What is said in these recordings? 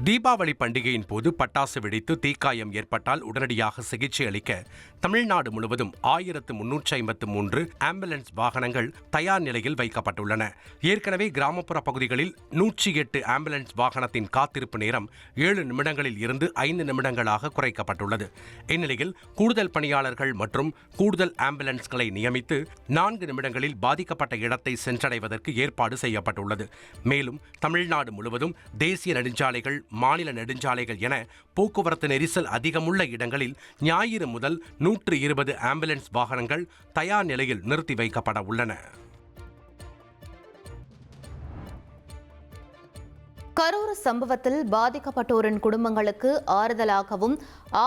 தீபாவளி பண்டிகையின் போது பட்டாசு வெடித்து தீக்காயம் ஏற்பட்டால் உடனடியாக சிகிச்சை அளிக்க தமிழ்நாடு முழுவதும் 1353 ஆம்புலன்ஸ் வாகனங்கள் தயார் நிலையில் வைக்கப்பட்டுள்ளன. ஏற்கனவே கிராமப்புற பகுதிகளில் 108 ஆம்புலன்ஸ் வாகனத்தின் காத்திருப்பு நேரம் 7 நிமிடங்களில் இருந்து 5 நிமிடங்களாக குறைக்கப்பட்டுள்ளது. இந்நிலையில் கூடுதல் பணியாளர்கள் மற்றும் கூடுதல் ஆம்புலன்ஸ்களை நியமித்து 4 நிமிடங்களில் பாதிக்கப்பட்ட இடத்தை சென்றடைவதற்கு ஏற்பாடு செய்யப்பட்டுள்ளது. மேலும் தமிழ்நாடு முழுவதும் தேசிய நெடுஞ்சாலைகள், மாநில நெடுஞ்சாலைகள் என போக்குவரத்து நெரிசல் அதிகமுள்ள இடங்களில் ஞாயிறு முதல் 120 ஆம்புலன்ஸ் வாகனங்கள் தயார் நிலையில் நிறுத்தி வைக்கப்பட உள்ளன. கரூர் சம்பவத்தில் பாதிக்கப்பட்டோரின் குடும்பங்களுக்கு ஆறுதலாகவும்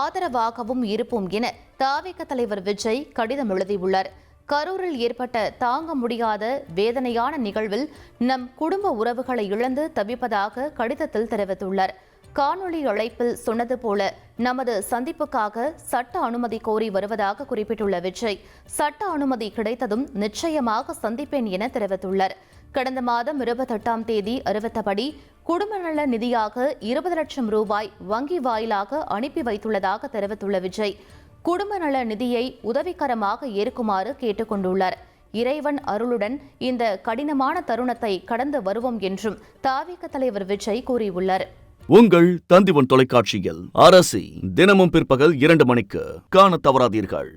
ஆதரவாகவும் இருப்போம் என தவிக தலைவர் விஜய் கடிதம் எழுதியுள்ளார். கரூரில் ஏற்பட்ட தாங்க முடியாத வேதனையான நிகழ்வில் நம் குடும்ப உறவுகளை இழந்து தவிப்பதாக கடிதத்தில் தெரிவித்துள்ளார். காணொலி அழைப்பில் சொன்னது போல நமது சந்திப்புக்காக சட்ட அனுமதி கோரி வருவதாக குறிப்பிட்டுள்ள விஜய், சட்ட அனுமதி கிடைத்ததும் நிச்சயமாக சந்திப்பேன் என தெரிவித்துள்ளார். கடந்த மாதம் 28ஆம் தேதி அறிவித்தபடி குடும்ப நல நிதியாக 20 லட்சம் ரூபாய் வங்கி வாயிலாக அனுப்பி வைத்துள்ளதாக தெரிவித்துள்ள விஜய், குடும்ப நல நிதியை உதவிகரமாக ஏற்குமாறு கேட்டுக் கொண்டுள்ளார். இறைவன் அருளுடன் இந்த கடினமான தருணத்தை கடந்து வருவோம் என்றும் தவிக தலைவர் விஜய் கூறியுள்ளார். உங்கள் தந்திவன் தொலைக்காட்சியில் அரசி தினமும் பிற்பகல் 2 மணிக்கு காண தவறாதீர்கள்.